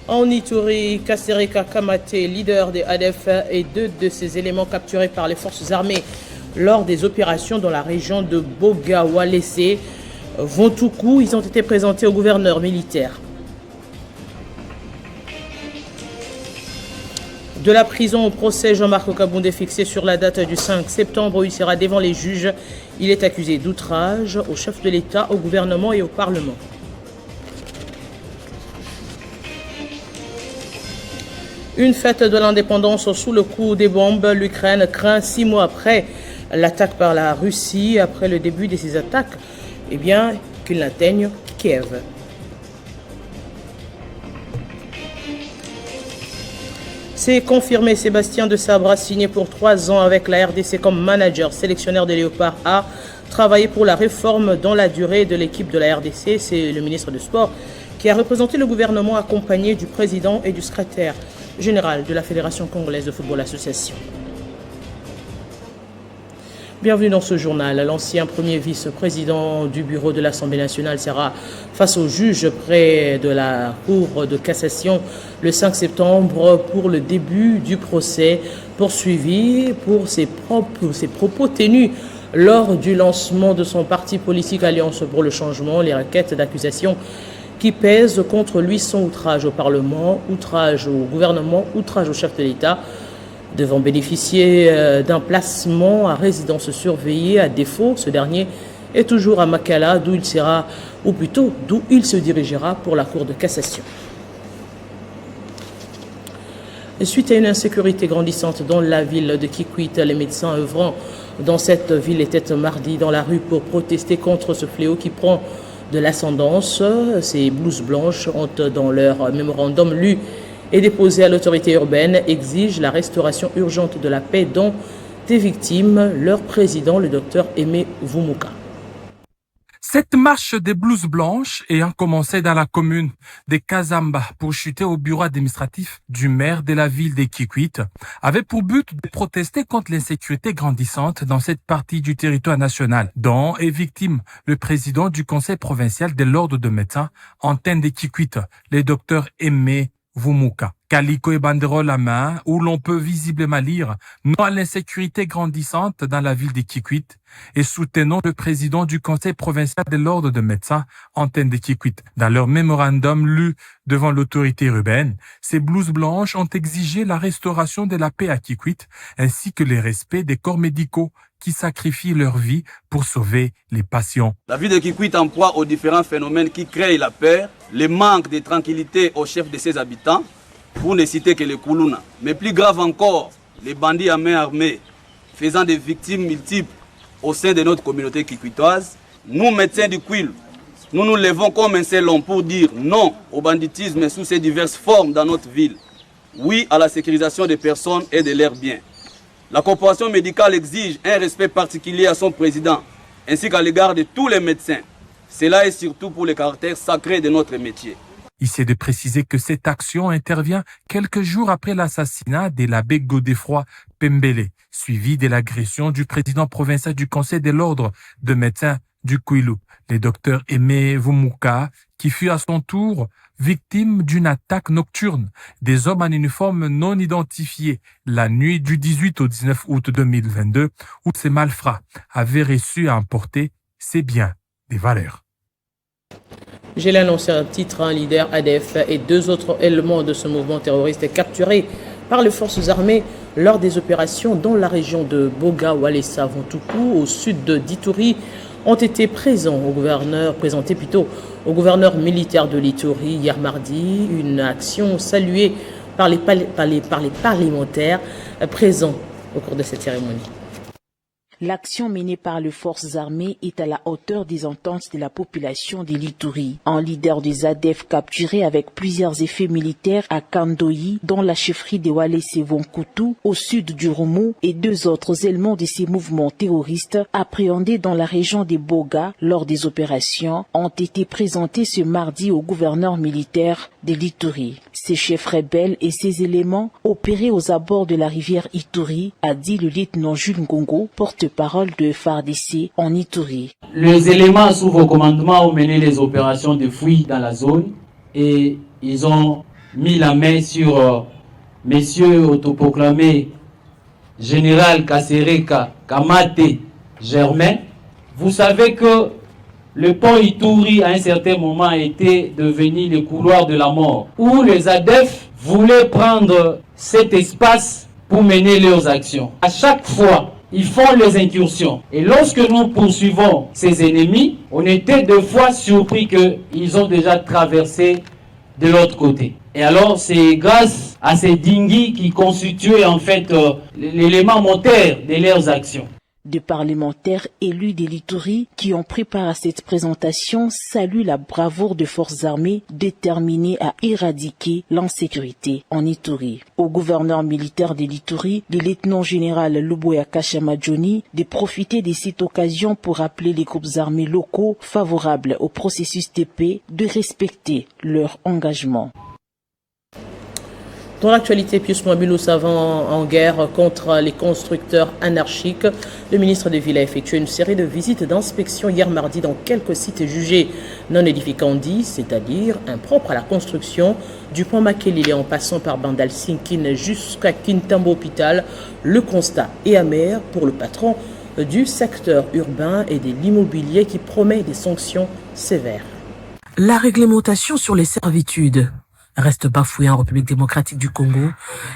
En Ituri, Kasereka Kamate, leader des ADF, et 2 de ses éléments capturés par les forces armées lors des opérations dans la région de Boga-Walese Vontuku, ils ont été présentés au gouverneur militaire. De la prison au procès, Jean-Marc Okaboundé fixé sur la date du 5 septembre où il sera devant les juges. Il est accusé d'outrage au chef de l'État, au gouvernement et au Parlement. Une fête de l'indépendance sous le coup des bombes. L'Ukraine craint 6 mois après l'attaque par la Russie, après le début de ces attaques, qu'il n'atteigne Kiev. C'est confirmé, Sébastien de Sabre a signé pour 3 ans avec la RDC comme manager, sélectionneur des Léopards A, travaillé pour la réforme dans la durée de l'équipe de la RDC. C'est le ministre du Sport qui a représenté le gouvernement accompagné du président et du secrétaire général de la Fédération congolaise de football association. Bienvenue dans ce journal. L'ancien premier vice-président du bureau de l'Assemblée nationale sera face au juge près de la Cour de cassation le 5 septembre pour le début du procès poursuivi pour ses propos tenus lors du lancement de son parti politique Alliance pour le changement. Les requêtes d'accusation qui pèsent contre lui sont outrage au Parlement, outrage au gouvernement, outrage au chef de l'État, devant bénéficier d'un placement à résidence surveillée. À défaut, ce dernier est toujours à Makala, d'où il se dirigera pour la Cour de cassation. Et suite à une insécurité grandissante dans la ville de Kikwit, les médecins œuvrant dans cette ville étaient mardi dans la rue pour protester contre ce fléau qui prend de l'ascendance. Ces blouses blanches ont, dans leur mémorandum lu et déposé à l'autorité urbaine, exigent la restauration urgente de la paix dont des victimes, leur président, le docteur Aimé Vumuka. Cette marche des blouses blanches ayant commencé dans la commune de Kazamba pour chuter au bureau administratif du maire de la ville de Kikwit avait pour but de protester contre l'insécurité grandissante dans cette partie du territoire national, dont est victime le président du conseil provincial de l'ordre de médecins antenne de Kikwit, le docteur Aimé Vumuka. Calico et banderole à main, où l'on peut visiblement lire « Non à l'insécurité grandissante dans la ville de Kikwit » et soutenant le président du conseil provincial de l'ordre de médecins antenne de Kikwit. Dans leur mémorandum lu devant l'autorité urbaine, ces blouses blanches ont exigé la restauration de la paix à Kikwit ainsi que le respect des corps médicaux qui sacrifient leur vie pour sauver les patients. La ville de Kikwit en proie aux différents phénomènes qui créent la peur, le manque de tranquillité au chef de ses habitants, pour ne citer que les Koulouna. Mais plus grave encore, les bandits à main armée, faisant des victimes multiples au sein de notre communauté kikwitoise. Nous, médecins du Kwilu, nous nous levons comme un seul homme pour dire non au banditisme sous ses diverses formes dans notre ville. Oui à la sécurisation des personnes et de leurs biens. La corporation médicale exige un respect particulier à son président, ainsi qu'à l'égard de tous les médecins. Cela est surtout pour le caractère sacré de notre métier. Il s'est de préciser que cette action intervient quelques jours après l'assassinat de l'abbé Godefroy Pembele, suivi de l'agression du président provincial du Conseil de l'ordre de médecins du Kwilu, le docteur Aimé Vumuka, qui fut à son tour victime d'une attaque nocturne des hommes en uniforme non identifiés la nuit du 18 au 19 août 2022, où ces malfrats avaient reçu à emporter ses biens, des valeurs. J'ai annoncé un titre, un leader ADF et 2 autres éléments de ce mouvement terroriste capturés par les forces armées lors des opérations dans la région de Boga-Walese Vontuku, au sud d'Ituri, ont été présentés au gouverneur militaire de l'Ituri hier mardi. Une action saluée par les parlementaires présents au cours de cette cérémonie. L'action menée par les forces armées est à la hauteur des attentes de la population de l'Ituri. Un leader des ADF capturé avec plusieurs effets militaires à Kandoyi, dans la chefferie de Walese Vonkutu, au sud du Rumu, et 2 autres éléments de ces mouvements terroristes appréhendés dans la région de Boga lors des opérations ont été présentés ce mardi au gouverneur militaire de l'Ituri. Ces chefs rebelles et ces éléments opérés aux abords de la rivière Ituri, a dit le lieutenant Jules Ngongo, porte porte-parole de FARDC en Ituri. Les éléments sous vos commandements ont mené les opérations de fouille dans la zone et ils ont mis la main sur messieurs autoproclamés Général Kasereka Kamate Germain. Vous savez que le pont Ituri à un certain moment était devenu le couloir de la mort, où les ADF voulaient prendre cet espace pour mener leurs actions. À chaque fois, ils font les incursions. Et lorsque nous poursuivons ces ennemis, on était deux fois surpris qu'ils ont déjà traversé de l'autre côté. Et alors, c'est grâce à ces dinghies qui constituaient en fait l'élément moteur de leurs actions. Des parlementaires élus de l'Ituri qui ont pris part à cette présentation saluent la bravoure des forces armées déterminées à éradiquer l'insécurité en Ituri. Au gouverneur militaire de l'Ituri, le lieutenant-général Luboya Kashamadjoni, de profiter de cette occasion pour appeler les groupes armés locaux favorables au processus de paix de respecter leur engagement. Dans l'actualité, Pius Mwabilo savant en guerre contre les constructeurs anarchiques, le ministre des Villes a effectué une série de visites d'inspection hier mardi dans quelques sites jugés non édificandis, c'est-à-dire impropres à la construction, du pont Makelele en passant par Bandal Sinkin jusqu'à Kintambo Hôpital. Le constat est amer pour le patron du secteur urbain et de l'immobilier qui promet des sanctions sévères. La réglementation sur les servitudes reste bafouée en République démocratique du Congo,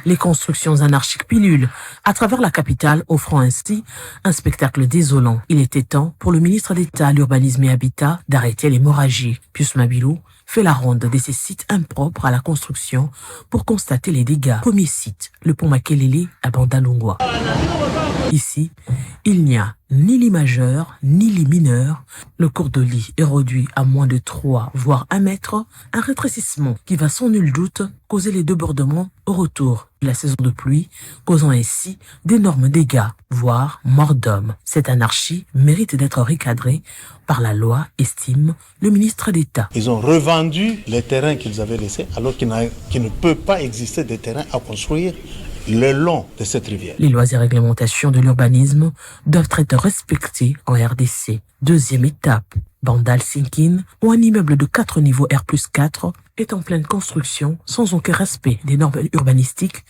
les constructions anarchiques pilulent à travers la capitale, offrant ainsi un spectacle désolant. Il était temps pour le ministre d'État à l'urbanisme et habitat d'arrêter l'hémorragie. Pius Mwabilo fait la ronde de ces sites impropres à la construction pour constater les dégâts. Premier site, le pont Makelele à Bandalungwa. Ici, il n'y a ni lit majeur, ni lit mineur. Le cours de lit est réduit à moins de 3, voire 1 mètre. Un rétrécissement qui va sans nul doute causer les débordements au retour de la saison de pluie, causant ainsi d'énormes dégâts, voire mort d'homme. Cette anarchie mérite d'être recadrée par la loi, estime le ministre d'État. Ils ont revendu les terrains qu'ils avaient laissés alors qu'il ne peut pas exister de terrains à construire le long de cette rivière. Les lois et réglementations de l'urbanisme doivent être respectées en RDC. Deuxième étape, Bandal Sinkin, où un immeuble de 4 niveaux R+4 est en pleine construction sans aucun respect des normes urbanistiques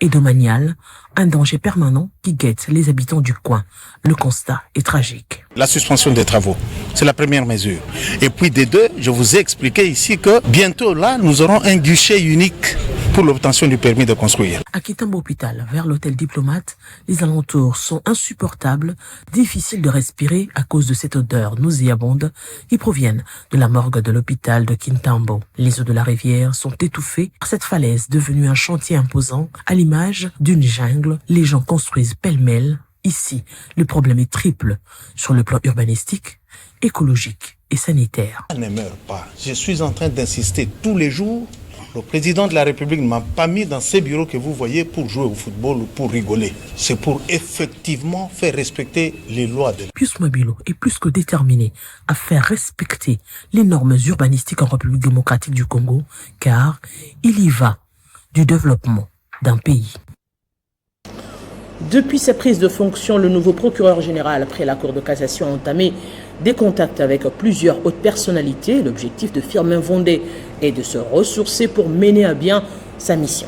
et domaniales, un danger permanent qui guette les habitants du coin. Le constat est tragique. La suspension des travaux, c'est la première mesure. Et puis des deux, je vous ai expliqué ici que bientôt là, nous aurons un guichet unique pour l'obtention du permis de construire. À Kintambo Hôpital, vers l'hôtel Diplomate, les alentours sont insupportables, difficiles de respirer à cause de cette odeur nauséabonde qui proviennent de la morgue de l'hôpital de Kintambo. Les eaux de la rivière sont étouffées par cette falaise devenue un chantier imposant à l'image d'une jungle. Les gens construisent pêle-mêle. Ici, le problème est triple sur le plan urbanistique, écologique et sanitaire. On ne meurt pas. Je suis en train d'insister tous les jours. Le président de la République ne m'a pas mis dans ces bureaux que vous voyez pour jouer au football ou pour rigoler. C'est pour effectivement faire respecter les lois de... Pius Mwabilo est plus que déterminé à faire respecter les normes urbanistiques en République démocratique du Congo, car il y va du développement d'un pays. Depuis sa prise de fonction, le nouveau procureur général après la Cour de cassation a entamé des contacts avec plusieurs hautes personnalités. L'objectif de Firmin Vondé est de se ressourcer pour mener à bien sa mission.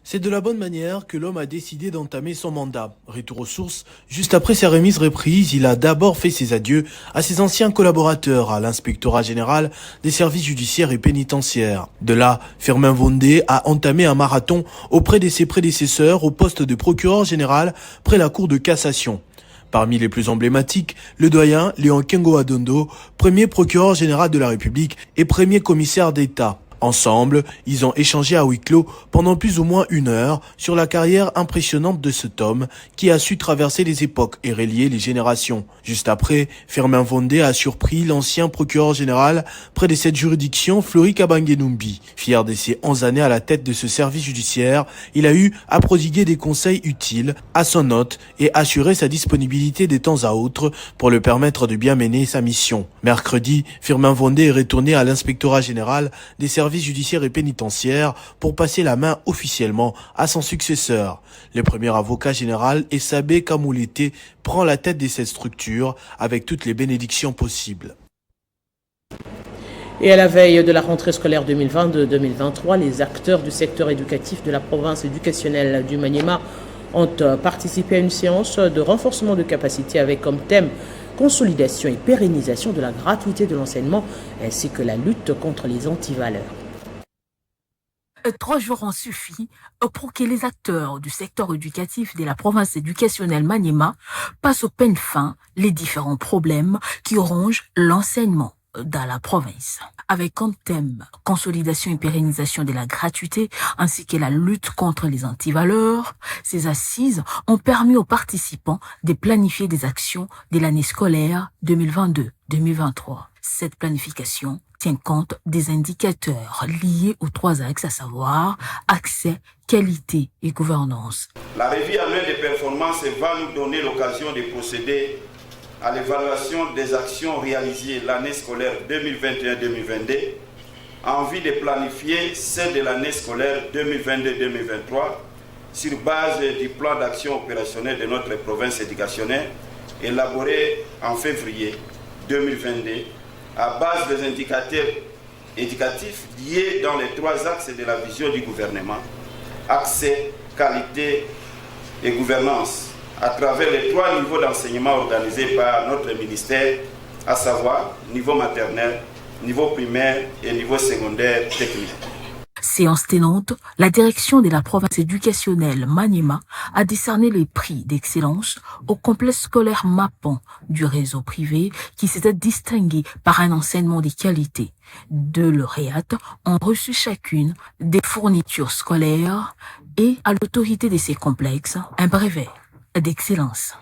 C'est de la bonne manière que l'homme a décidé d'entamer son mandat. Retour aux sources, juste après sa remise reprise, il a d'abord fait ses adieux à ses anciens collaborateurs à l'inspectorat général des services judiciaires et pénitentiaires. De là, Firmin Vondé a entamé un marathon auprès de ses prédécesseurs au poste de procureur général près la Cour de cassation. Parmi les plus emblématiques, le doyen Léon Kengo Adondo, premier procureur général de la République et premier commissaire d'État. Ensemble, ils ont échangé à huis clos pendant plus ou moins 1 heure sur la carrière impressionnante de cet homme qui a su traverser les époques et relier les générations. Juste après, Firmin Vondé a surpris l'ancien procureur général près de cette juridiction, Flori Kabangenumbi. Fier de ses 11 années à la tête de ce service judiciaire, il a eu à prodiguer des conseils utiles à son hôte et assurer sa disponibilité de temps à autre pour le permettre de bien mener sa mission. Mercredi, Firmin Vondé est retourné à l'inspectorat général des services services judiciaires et pénitentiaires pour passer la main officiellement à son successeur. Le premier avocat général, Essabé Kamoulete, prend la tête de cette structure avec toutes les bénédictions possibles. Et à la veille de la rentrée scolaire 2022-2023, les acteurs du secteur éducatif de la province éducationnelle du Maniema ont participé à une séance de renforcement de capacité avec comme thème consolidation et pérennisation de la gratuité de l'enseignement ainsi que la lutte contre les antivaleurs. 3 jours ont suffi pour que les acteurs du secteur éducatif de la province éducationnelle Maniema passent au peigne fin les différents problèmes qui rongent l'enseignement dans la province. Avec comme thème consolidation et pérennisation de la gratuité ainsi que la lutte contre les antivaleurs, ces assises ont permis aux participants de planifier des actions de l'année scolaire 2022-2023. Cette planification tient compte des indicateurs liés aux 3 axes, à savoir accès, qualité et gouvernance. La revue annuelle des performances va nous donner l'occasion de procéder à l'évaluation des actions réalisées l'année scolaire 2021-2022 en vue de planifier celle de l'année scolaire 2022-2023 sur base du plan d'action opérationnel de notre province éducationnelle élaboré en février 2022 à base des indicateurs éducatifs liés dans les 3 axes de la vision du gouvernement, accès, qualité et gouvernance, à travers les 3 niveaux d'enseignement organisés par notre ministère, à savoir niveau maternel, niveau primaire et niveau secondaire technique. Séance tenante, la direction de la province éducationnelle Maniema a décerné les prix d'excellence au complexe scolaire Mapan du réseau privé qui s'était distingué par un enseignement de qualité. 2 lauréates ont reçu chacune des fournitures scolaires et à l'autorité de ces complexes un brevet d'excellence.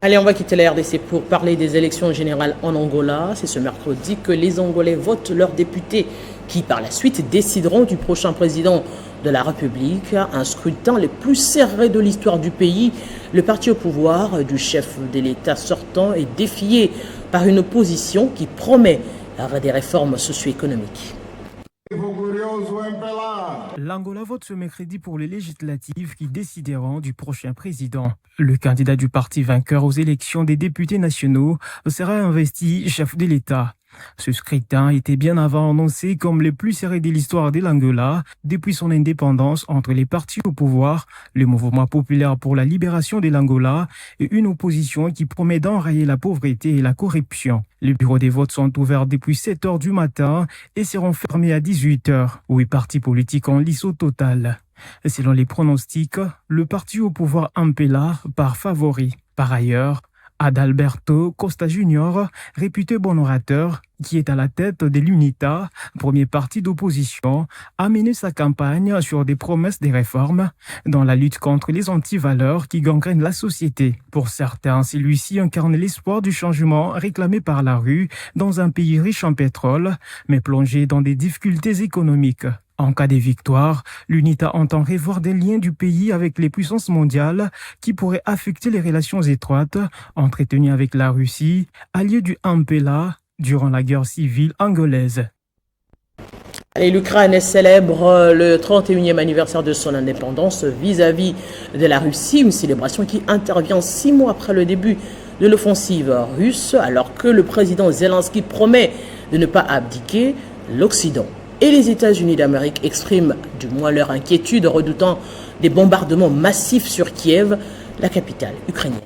Allez, on va quitter la RDC pour parler des élections générales en Angola. C'est ce mercredi que les Angolais votent leurs députés qui, par la suite, décideront du prochain président de la République. Un scrutin le plus serré de l'histoire du pays. Le parti au pouvoir du chef de l'État sortant est défié par une opposition qui promet des réformes socio-économiques. L'Angola vote ce mercredi pour les législatives qui décideront du prochain président. Le candidat du parti vainqueur aux élections des députés nationaux sera investi chef de l'État. Ce scrutin était bien avant annoncé comme le plus serré de l'histoire de l'Angola depuis son indépendance entre les partis au pouvoir, le mouvement populaire pour la libération de l'Angola et une opposition qui promet d'enrayer la pauvreté et la corruption. Les bureaux des votes sont ouverts depuis 7 heures du matin et seront fermés à 18 heures. 8 partis politiques en lice au total. Selon les pronostics, le parti au pouvoir Ampela part favori. Par ailleurs, Adalberto Costa Junior, réputé bon orateur, qui est à la tête de l'UNITA, premier parti d'opposition, a mené sa campagne sur des promesses de réformes dans la lutte contre les antivaleurs qui gangrènent la société. Pour certains, celui-ci incarne l'espoir du changement réclamé par la rue dans un pays riche en pétrole, mais plongé dans des difficultés économiques. En cas de victoire, l'UNITA entend revoir des liens du pays avec les puissances mondiales qui pourraient affecter les relations étroites entretenues avec la Russie, alliée du Ampela durant la guerre civile angolaise. Et l'Ukraine célèbre le 31e anniversaire de son indépendance vis-à-vis de la Russie, une célébration qui intervient 6 mois après le début de l'offensive russe, alors que le président Zelensky promet de ne pas abdiquer. L'Occident et les États-Unis d'Amérique expriment du moins leur inquiétude, redoutant des bombardements massifs sur Kiev, la capitale ukrainienne.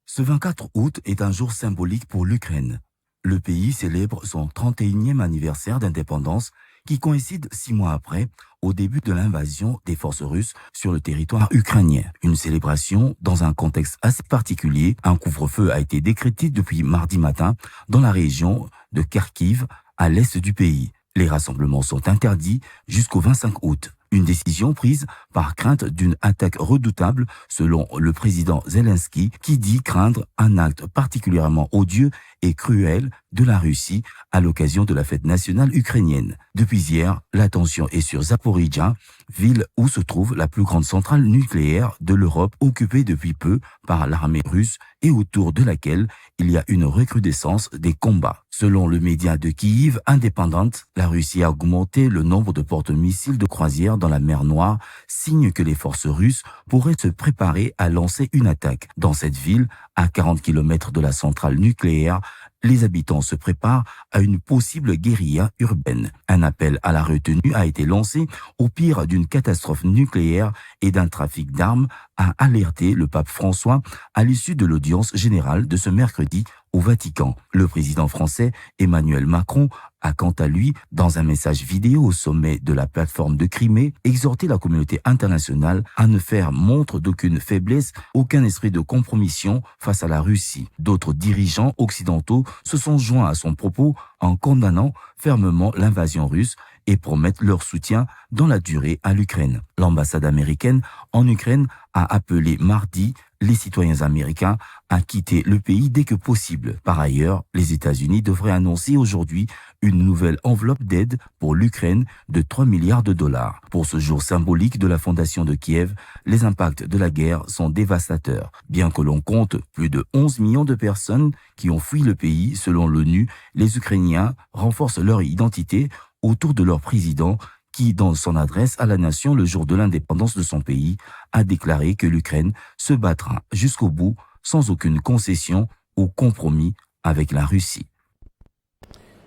Ce 24 août est un jour symbolique pour l'Ukraine. Le pays célèbre son 31e anniversaire d'indépendance qui coïncide 6 mois après, au début de l'invasion des forces russes sur le territoire ukrainien. Une célébration dans un contexte assez particulier. Un couvre-feu a été décrété depuis mardi matin dans la région de Kharkiv, à l'est du pays. Les rassemblements sont interdits jusqu'au 25 août. Une décision prise par crainte d'une attaque redoutable selon le président Zelensky qui dit craindre un acte particulièrement odieux et cruelle de la Russie à l'occasion de la fête nationale ukrainienne. Depuis hier, l'attention est sur Zaporizhzhia, ville où se trouve la plus grande centrale nucléaire de l'Europe, occupée depuis peu par l'armée russe et autour de laquelle il y a une recrudescence des combats. Selon le média de Kiev indépendante, la Russie a augmenté le nombre de porte-missiles de croisière dans la mer Noire, signe que les forces russes pourraient se préparer à lancer une attaque. Dans cette ville, à 40 km de la centrale nucléaire, les habitants se préparent à une possible guérilla urbaine. Un appel à la retenue a été lancé au pire d'une catastrophe nucléaire et d'un trafic d'armes, a alerté le pape François à l'issue de l'audience générale de ce mercredi au Vatican. Le président français Emmanuel Macron a quant à lui, dans un message vidéo au sommet de la plateforme de Crimée, exhorté la communauté internationale à ne faire montre d'aucune faiblesse, aucun esprit de compromission face à la Russie. D'autres dirigeants occidentaux se sont joints à son propos en condamnant fermement l'invasion russe et promettent leur soutien dans la durée à l'Ukraine. L'ambassade américaine en Ukraine a appelé mardi les citoyens américains à quitter le pays dès que possible. Par ailleurs, les États-Unis devraient annoncer aujourd'hui une nouvelle enveloppe d'aide pour l'Ukraine de 3 milliards de dollars. Pour ce jour symbolique de la fondation de Kiev, les impacts de la guerre sont dévastateurs. Bien que l'on compte plus de 11 millions de personnes qui ont fui le pays, selon l'ONU, les Ukrainiens renforcent leur identité autour de leur président qui, dans son adresse à la nation le jour de l'indépendance de son pays, a déclaré que l'Ukraine se battra jusqu'au bout sans aucune concession ou compromis avec la Russie.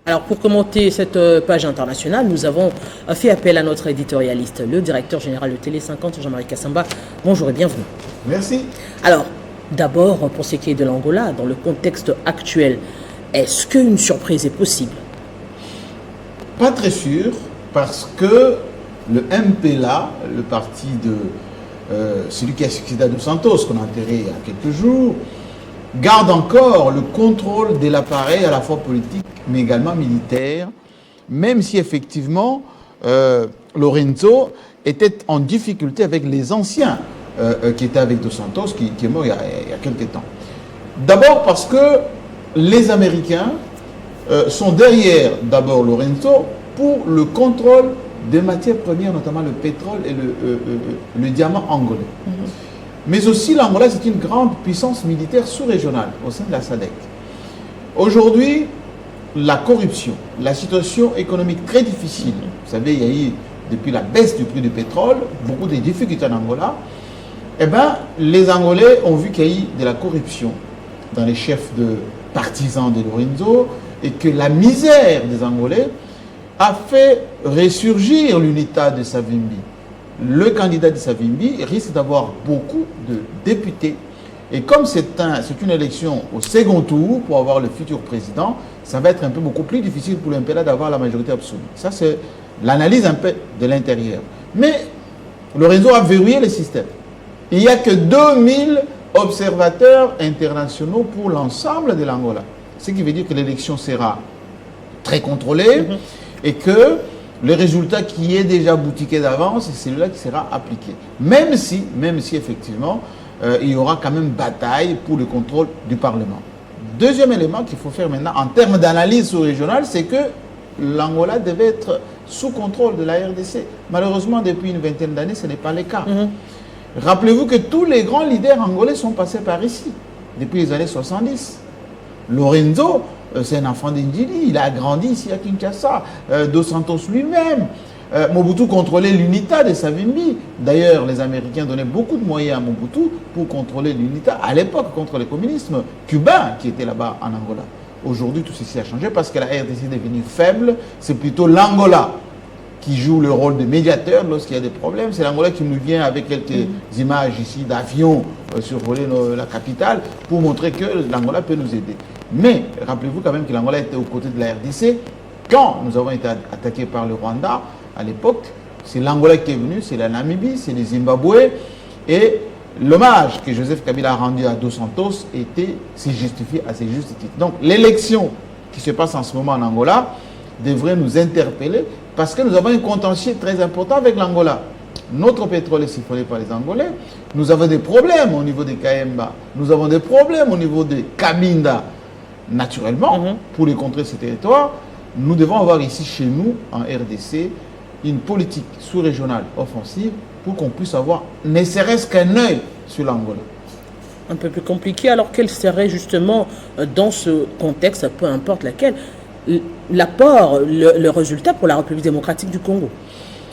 Alors, pour commenter cette page internationale, nous avons fait appel à notre éditorialiste, le directeur général de Télé 50, Jean-Marie Kassamba. Bonjour et bienvenue. Merci. Alors, d'abord, pour ce qui est de l'Angola, dans le contexte actuel, est-ce qu'une surprise est possible? Pas très sûr, parce que le MPLA, le parti de celui qui a succédé à Dos Santos, qu'on a enterré il y a quelques jours, garde encore le contrôle de l'appareil à la fois politique mais également militaire, même si effectivement Lorenzo était en difficulté avec les anciens qui étaient avec Dos Santos, qui est mort il y a quelques temps. D'abord parce que les Américains sont derrière d'abord Lorenzo pour le contrôle des matières premières, notamment le pétrole et le diamant angolais. Mais aussi l'Angola, c'est une grande puissance militaire sous-régionale au sein de la SADC. Aujourd'hui, la corruption, la situation économique très difficile, vous savez, il y a eu, depuis la baisse du prix du pétrole, beaucoup de difficultés en Angola, eh bien, les Angolais ont vu qu'il y a eu de la corruption dans les chefs de partisans de Lorenzo et que la misère des Angolais a fait ressurgir l'UNITA de Savimbi. Le candidat de Savimbi risque d'avoir beaucoup de députés. Et comme c'est une élection au second tour pour avoir le futur président, ça va être un peu beaucoup plus difficile pour le MPLA d'avoir la majorité absolue. Ça, c'est l'analyse un peu de l'intérieur. Mais Lorenzo a verrouillé le système. Il n'y a que 2000 observateurs internationaux pour l'ensemble de l'Angola. Ce qui veut dire que l'élection sera très contrôlée et que le résultat qui est déjà boutiqué d'avance, c'est celui-là qui sera appliqué. Même si effectivement, il y aura quand même bataille pour le contrôle du Parlement. Deuxième élément qu'il faut faire maintenant en termes d'analyse sous-régionale, c'est que l'Angola devait être sous contrôle de la RDC. Malheureusement, depuis une vingtaine d'années, ce n'est pas le cas. Rappelez-vous que tous les grands leaders angolais sont passés par ici, depuis les années 70. Lorenzo, c'est un enfant d'Indili, il a grandi ici à Kinshasa. Dos Santos lui-même. Mobutu contrôlait l'UNITA de Savimbi. D'ailleurs, les Américains donnaient beaucoup de moyens à Mobutu pour contrôler l'UNITA, à l'époque contre le communisme cubain qui était là-bas en Angola. Aujourd'hui, tout ceci a changé parce que la RDC est devenue faible. C'est plutôt l'Angola qui joue le rôle de médiateur lorsqu'il y a des problèmes. C'est l'Angola qui nous vient avec quelques images ici d'avions survoler la capitale pour montrer que l'Angola peut nous aider. Mais rappelez-vous quand même que l'Angola était aux côtés de la RDC quand nous avons été attaqués par le Rwanda. À l'époque, c'est l'Angola qui est venu, c'est la Namibie, c'est le Zimbabwe. Et l'hommage que Joseph Kabila a rendu à Dos Santos s'est justifié à ses justes titres. Donc l'élection qui se passe en ce moment en Angola devrait nous interpeller parce que nous avons un contentieux très important avec l'Angola. Notre pétrole est siphonné par les Angolais. Nous avons des problèmes au niveau des Kayemba. Nous avons des problèmes au niveau des Cabinda. naturellement, pour les contrer ces territoires, nous devons avoir ici chez nous, en RDC, une politique sous-régionale offensive pour qu'on puisse avoir ne serait-ce qu'un œil sur l'Angola. Un peu plus compliqué, alors quel serait justement, dans ce contexte, peu importe laquelle, l'apport, le résultat pour la République démocratique du Congo?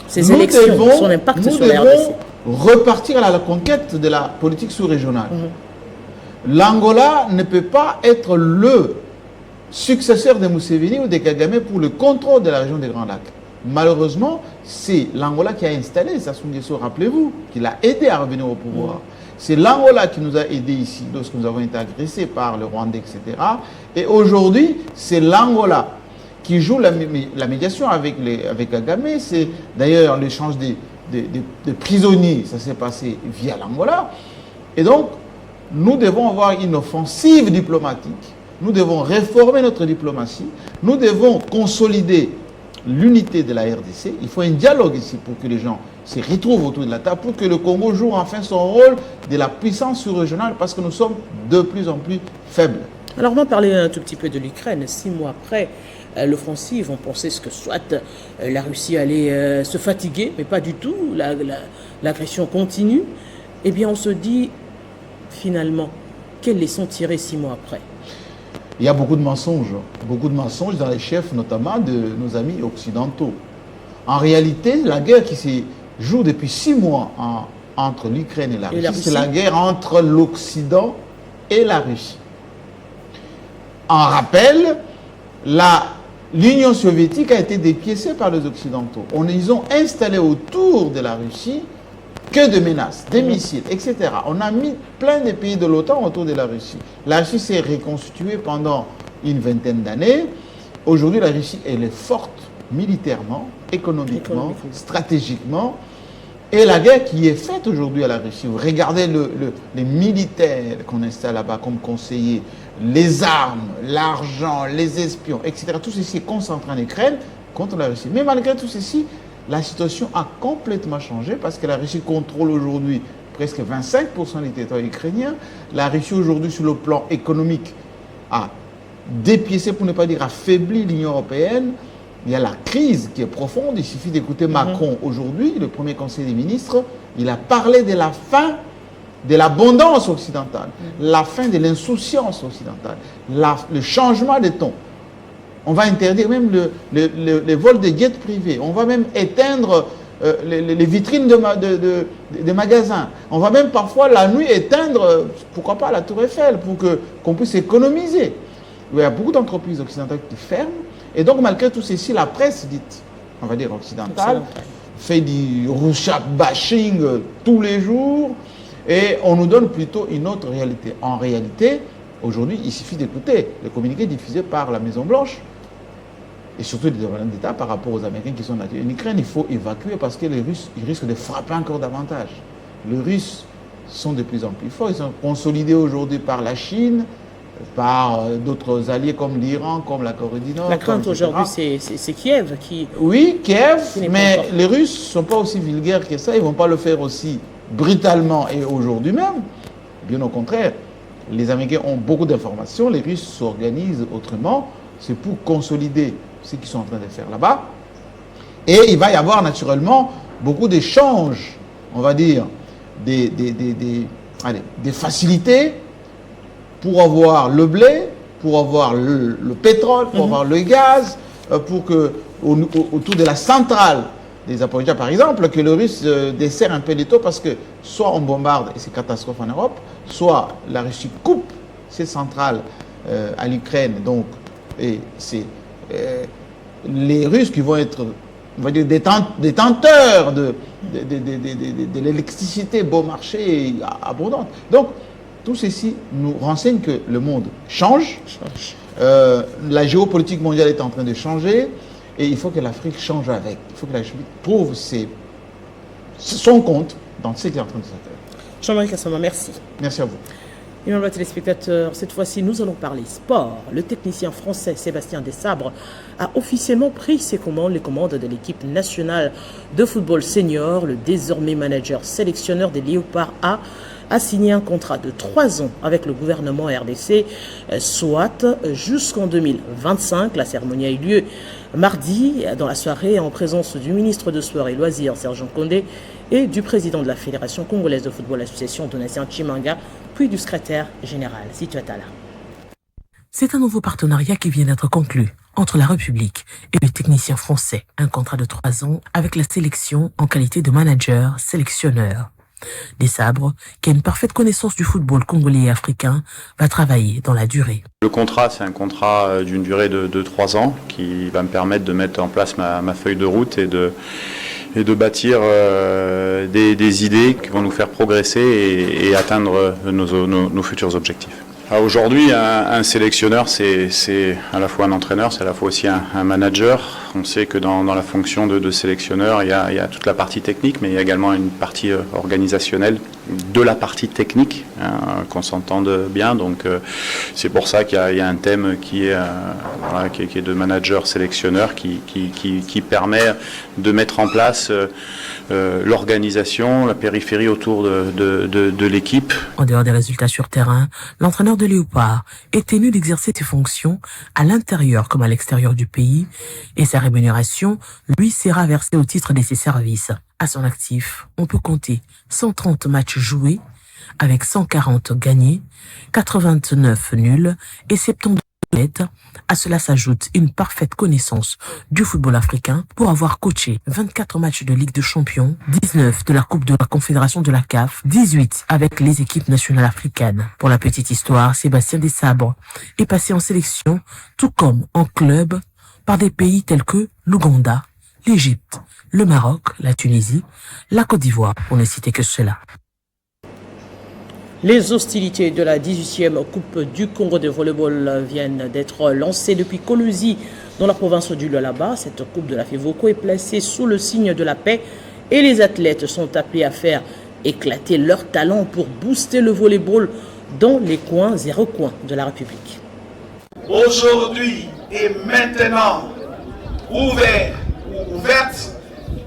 Ces élections, son impact sur la RDC. Repartir à la conquête de la politique sous-régionale. L'Angola ne peut pas être le successeur de Museveni ou de Kagame pour le contrôle de la région des Grands Lacs. Malheureusement, c'est l'Angola qui a installé Sassou Nguesso, rappelez-vous, qui l'a aidé à revenir au pouvoir. C'est l'Angola qui nous a aidés ici lorsque nous avons été agressés par le Rwanda, etc. Et aujourd'hui, c'est l'Angola qui joue la médiation avec Kagame. C'est d'ailleurs l'échange des prisonniers, ça s'est passé via l'Angola. Et donc, nous devons avoir une offensive diplomatique. Nous devons réformer notre diplomatie. Nous devons consolider l'unité de la RDC. Il faut un dialogue ici pour que les gens se retrouvent autour de la table, pour que le Congo joue enfin son rôle de la puissance sous-régionale, parce que nous sommes de plus en plus faibles. Alors on va parler un tout petit peu de l'Ukraine. 6 mois après l'offensive, on pensait que soit la Russie allait se fatiguer, mais pas du tout. L'agression continue. Eh bien on se dit finalement, quelles leçons tirer 6 mois après? Il y a beaucoup de mensonges dans les chefs, notamment de nos amis occidentaux. En réalité, la guerre qui se joue depuis 6 mois entre l'Ukraine et la Russie, c'est la guerre entre l'Occident et la Russie. En rappel, l'Union soviétique a été dépiécée par les Occidentaux. Ils ont installé autour de la Russie que de menaces, des missiles, etc. On a mis plein de pays de l'OTAN autour de la Russie. La Russie s'est reconstituée pendant une vingtaine d'années. Aujourd'hui, la Russie, elle est forte militairement, économiquement, stratégiquement. Et la guerre qui est faite aujourd'hui à la Russie, vous regardez les militaires qu'on installe là-bas comme conseillers, les armes, l'argent, les espions, etc. Tout ceci est concentré en Ukraine contre la Russie. Mais malgré tout ceci, la situation a complètement changé parce que la Russie contrôle aujourd'hui presque 25% des territoires ukrainiens. La Russie aujourd'hui, sur le plan économique, a dépiécé, pour ne pas dire affaibli l'Union européenne. Il y a la crise qui est profonde. Il suffit d'écouter Macron aujourd'hui, le premier conseil des ministres. Il a parlé de la fin de l'abondance occidentale, la fin de l'insouciance occidentale, le changement de ton. On va interdire même les vols de jets privés. On va même éteindre les vitrines de magasins. On va même parfois la nuit éteindre, pourquoi pas, la Tour Eiffel, pour qu'on puisse économiser. Il y a beaucoup d'entreprises occidentales qui ferment. Et donc, malgré tout ceci, la presse dite, on va dire occidentale, fait du Rouchak bashing tous les jours. Et on nous donne plutôt une autre réalité. En réalité, aujourd'hui, il suffit d'écouter les communiqués diffusés par la Maison-Blanche et surtout les gouvernements d'État par rapport aux Américains qui sont en Ukraine. Il faut évacuer parce que les Russes, ils risquent de frapper encore davantage. Les Russes sont de plus en plus forts. Ils sont consolidés aujourd'hui par la Chine, par d'autres alliés comme l'Iran, comme la Corée du Nord. La crainte aujourd'hui, c'est Kiev qui... Oui, Kiev, mais les Russes ne sont pas aussi vulgaires que ça. Ils ne vont pas le faire aussi brutalement et aujourd'hui même. Bien au contraire, les Américains ont beaucoup d'informations, les Russes s'organisent autrement. C'est pour consolider ce qu'ils sont en train de faire là-bas. Et il va y avoir naturellement beaucoup d'échanges, on va dire, des facilités pour avoir le blé, pour avoir le pétrole, pour avoir le gaz, pour que autour de la centrale des Zaporizhzhia, par exemple, que le Russe dessert un peu les taux parce que soit on bombarde et c'est catastrophe en Europe, soit la Russie coupe ses centrales à l'Ukraine, donc et c'est les Russes qui vont être, on va dire, détenteurs de l'électricité bon marché abondante. Donc, tout ceci nous renseigne que le monde change. La géopolitique mondiale est en train de changer et il faut que l'Afrique change avec. Il faut que l'Afrique trouve son compte dans ce qui est en train de se faire. Jean-Marie Kassama, merci. Merci à vous. Et on téléspectateurs, cette fois-ci, nous allons parler sport. Le technicien français Sébastien Desabre a officiellement pris les commandes de l'équipe nationale de football senior. Le désormais manager sélectionneur des Léopards a signé un contrat de 3 ans avec le gouvernement RDC, soit jusqu'en 2025. La cérémonie a eu lieu mardi dans la soirée en présence du ministre de Sport et Loisirs, Sergent Condé, et du président de la Fédération congolaise de football, l'association Donatien Chimanga, puis du secrétaire général Situ Atala. C'est un nouveau partenariat qui vient d'être conclu entre la République et le technicien français. Un contrat de 3 ans avec la sélection en qualité de manager sélectionneur. Desabre, qui a une parfaite connaissance du football congolais et africain, va travailler dans la durée. Le contrat, c'est un contrat d'une durée de 3 ans qui va me permettre de mettre en place ma feuille de route et de bâtir des idées qui vont nous faire progresser et atteindre nos futurs objectifs. Aujourd'hui, un sélectionneur, c'est à la fois un entraîneur, c'est à la fois aussi un manager. On sait que dans la fonction de sélectionneur, il y a toute la partie technique, mais il y a également une partie organisationnelle de la partie technique, qu'on s'entende bien. Donc c'est pour ça qu'il y a un thème qui est de manager-sélectionneur qui permet de mettre en place l'organisation, la périphérie autour de l'équipe. En dehors des résultats sur terrain, l'entraîneur de Léopard est tenu d'exercer ses fonctions à l'intérieur comme à l'extérieur du pays et sa rémunération lui sera versée au titre de ses services. À son actif, on peut compter 130 matchs joués avec 140 gagnés, 89 nuls et 72 défaites. À cela s'ajoute une parfaite connaissance du football africain pour avoir coaché 24 matchs de Ligue des Champions, 19 de la Coupe de la Confédération de la CAF, 18 avec les équipes nationales africaines. Pour la petite histoire, Sébastien Desabre est passé en sélection, tout comme en club, par des pays tels que l'Ouganda, l'Égypte, le Maroc, la Tunisie, la Côte d'Ivoire, pour ne citer que cela. Les hostilités de la 18e Coupe du Congo de volleyball viennent d'être lancées depuis Kolusi, dans la province du Lualaba. Cette Coupe de la FEVOCO est placée sous le signe de la paix et les athlètes sont appelés à faire éclater leur talent pour booster le volleyball dans les coins et recoins de la République. Aujourd'hui et maintenant, ouvertes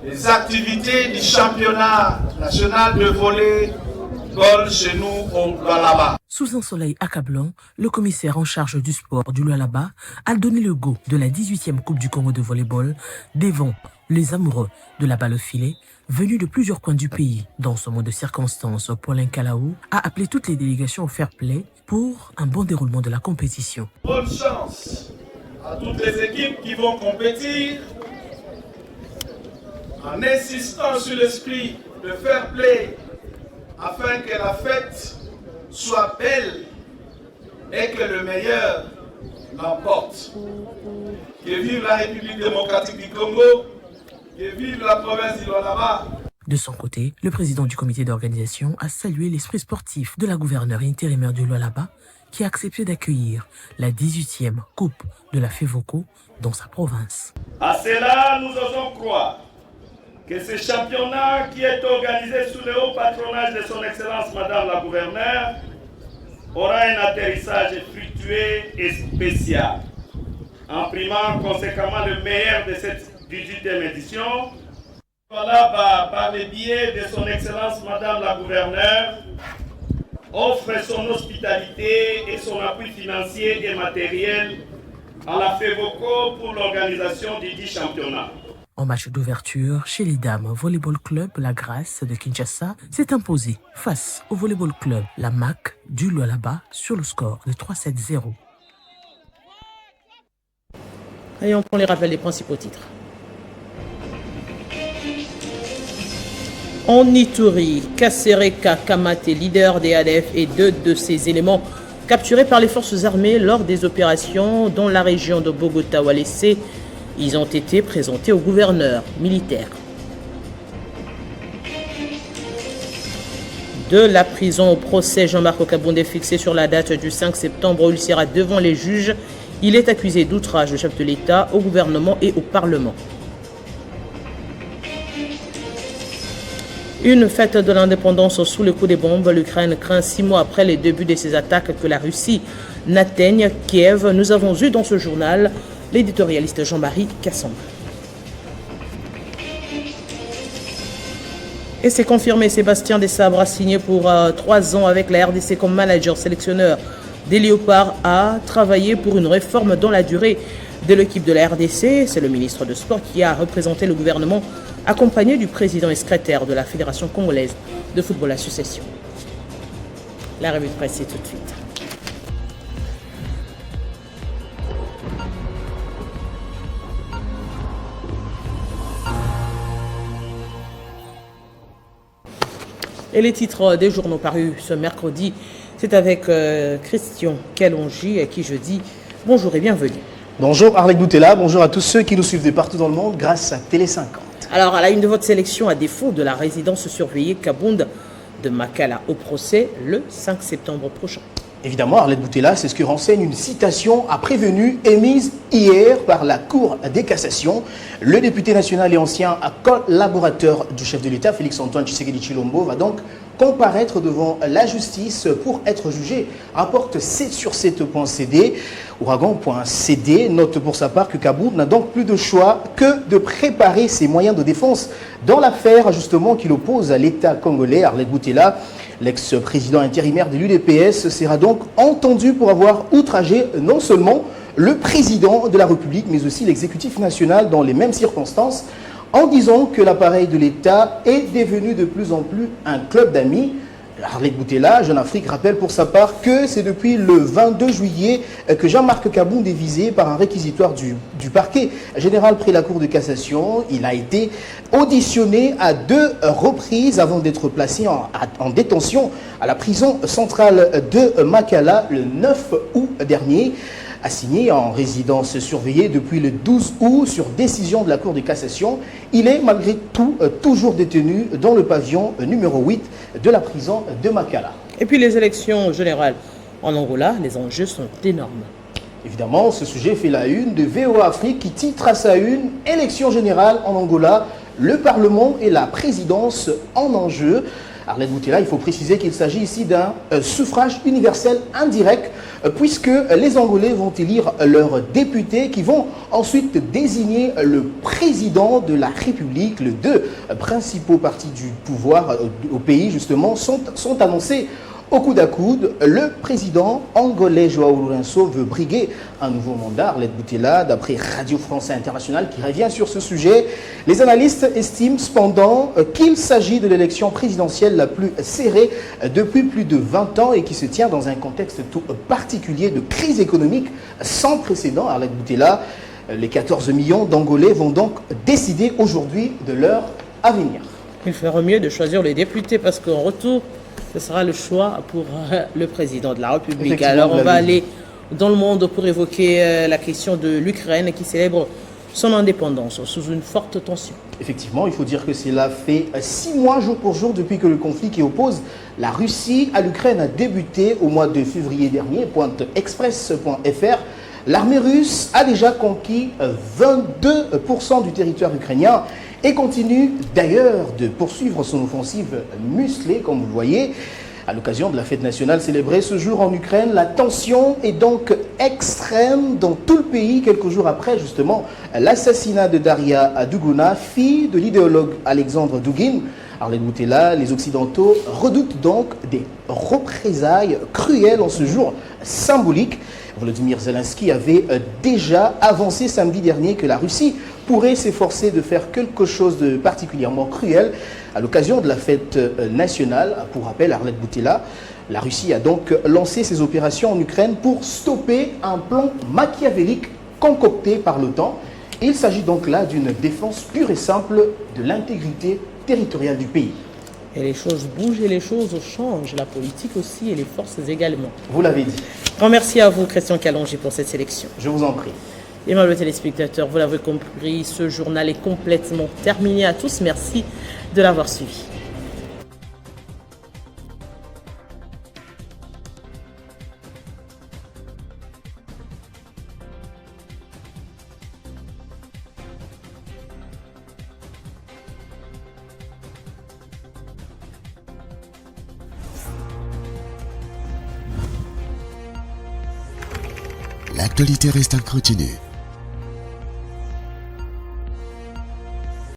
les activités du championnat national de volleyball chez nous au Lualaba. Sous un soleil accablant, le commissaire en charge du sport du Lualaba a donné le go de la 18e Coupe du Congo de volleyball devant les amoureux de la balle au filet venus de plusieurs coins du pays. Dans ce mot de circonstance, Paulin Kalaou a appelé toutes les délégations au fair play pour un bon déroulement de la compétition. Bonne chance à toutes les équipes qui vont compétir en insistant sur l'esprit de fair play afin que la fête soit belle et que le meilleur l'emporte. Que vive la République démocratique du Congo, que vive la province du Lualaba. De son côté, le président du comité d'organisation a salué l'esprit sportif de la gouverneure intérimaire du Lualaba qui a accepté d'accueillir la 18e Coupe de la FEVOCO dans sa province. À cela, nous osons croire que ce championnat qui est organisé sous le haut patronage de son Excellence Madame la Gouverneure aura un atterrissage fructueux et spécial, imprimant conséquemment le meilleur de cette 18e édition. Voilà, par le biais de son Excellence Madame la Gouverneure, offre son hospitalité et son appui financier et matériel à la FEVOCO pour l'organisation du dit championnat. En match d'ouverture, chez les dames, Volleyball Club La Grâce de Kinshasa s'est imposé face au Volleyball Club La MAC du Lualaba sur le score de 3-7-0. Et on prend les rappels des principaux titres. En Ituri, Kasereka Kamate, leader des ADF, et 2 de ses éléments capturés par les forces armées lors des opérations dans la région de Bogota-Walese. Ils ont été présentés au gouverneur militaire. De la prison au procès, Jean-Marc Okabonde fixé sur la date du 5 septembre, il sera devant les juges. Il est accusé d'outrage au chef de l'État, au gouvernement et au Parlement. Une fête de l'indépendance sous le coup des bombes. L'Ukraine craint 6 mois après les débuts de ces attaques que la Russie n'atteigne Kiev. Nous avons eu dans ce journal l'éditorialiste Jean-Marie Cassandre. Et c'est confirmé, Sébastien Desabre a signé pour 3 ans avec la RDC comme manager sélectionneur des Léopards, a travaillé pour une réforme dans la durée de l'équipe de la RDC. C'est le ministre de Sport qui a représenté le gouvernement, accompagné du président et secrétaire de la Fédération congolaise de football association. La revue de presse, c'est tout de suite. Et les titres des journaux parus ce mercredi, c'est avec Christian Kalonji, à qui je dis bonjour et bienvenue. Bonjour Arlette Boutella, bonjour à tous ceux qui nous suivent de partout dans le monde grâce à Télé 50. Alors, à la une de votre sélection, à défaut de la résidence surveillée Kabound de Makala au procès le 5 septembre prochain. Évidemment, Arlette Boutella, c'est ce que renseigne une citation à prévenue émise hier par la Cour des cassations. Le député national et ancien collaborateur du chef de l'État, Félix-Antoine Tshisekedi Tshilombo, va donc comparaître devant la justice pour être jugé. Rapporte 7 sur 7.cd. Ouragan.cd note pour sa part que Kabound n'a donc plus de choix que de préparer ses moyens de défense dans l'affaire justement qu'il oppose à l'État congolais. Arlette Boutella, l'ex-président intérimaire de l'UDPS, sera donc entendu pour avoir outragé non seulement le président de la République, mais aussi l'exécutif national dans les mêmes circonstances, en disant que l'appareil de l'État est devenu de plus en plus un club d'amis. Arlette Boutella, Jeune Afrique, rappelle pour sa part que c'est depuis le 22 juillet que Jean-Marc Kabound est visé par un réquisitoire du parquet général près la Cour de cassation. Il a été auditionné à 2 reprises avant d'être placé en détention à la prison centrale de Makala le 9 août dernier. Assigné en résidence surveillée depuis le 12 août sur décision de la Cour de cassation, il est malgré tout toujours détenu dans le pavillon numéro 8 de la prison de Makala. Et puis les élections générales en Angola, les enjeux sont énormes. Évidemment, ce sujet fait la une de VOA Afrique qui titre à sa une « Élections générales en Angola, le Parlement et la présidence en enjeu ». Arlette Boutella, il faut préciser qu'il s'agit ici d'un suffrage universel indirect puisque les Angolais vont élire leurs députés qui vont ensuite désigner le président de la République. Les 2 principaux partis du pouvoir au pays justement sont annoncés au coude à coude. Le président angolais João Lourenço veut briguer un nouveau mandat. Arlette Boutella, d'après Radio France Internationale, qui revient sur ce sujet. Les analystes estiment cependant qu'il s'agit de l'élection présidentielle la plus serrée depuis plus de 20 ans et qui se tient dans un contexte tout particulier de crise économique sans précédent. Arlette Boutella, les 14 millions d'Angolais vont donc décider aujourd'hui de leur avenir. Il ferait mieux de choisir les députés parce qu'en retour, ce sera le choix pour le président de la République. Alors on va aller dans le monde pour évoquer la question de l'Ukraine qui célèbre son indépendance sous une forte tension. Effectivement, il faut dire que cela fait 6 mois jour pour jour depuis que le conflit qui oppose la Russie à l'Ukraine a débuté au mois de février dernier. Pointe express.fr. L'armée russe a déjà conquis 22% du territoire ukrainien et continue d'ailleurs de poursuivre son offensive musclée, comme vous le voyez. À l'occasion de la fête nationale célébrée ce jour en Ukraine, la tension est donc extrême dans tout le pays, quelques jours après justement l'assassinat de Daria Duguna, fille de l'idéologue Alexandre Dugin. Arlette Boutella, les Occidentaux redoutent donc des représailles cruelles en ce jour symbolique. Volodymyr Zelensky avait déjà avancé samedi dernier que la Russie pourrait s'efforcer de faire quelque chose de particulièrement cruel à l'occasion de la fête nationale. Pour rappel, Arlette Boutella, la Russie a donc lancé ses opérations en Ukraine pour stopper un plan machiavélique concocté par l'OTAN. Il s'agit donc là d'une défense pure et simple de l'intégrité territoriale du pays. Et les choses bougent et les choses changent, la politique aussi et les forces également. Vous l'avez dit. Grand merci à vous, Christian Kalonji, pour cette sélection. Je vous en prie. Et mes téléspectateurs, vous l'avez compris, ce journal est complètement terminé. À tous, merci de l'avoir suivi. l'actualité reste incontinue.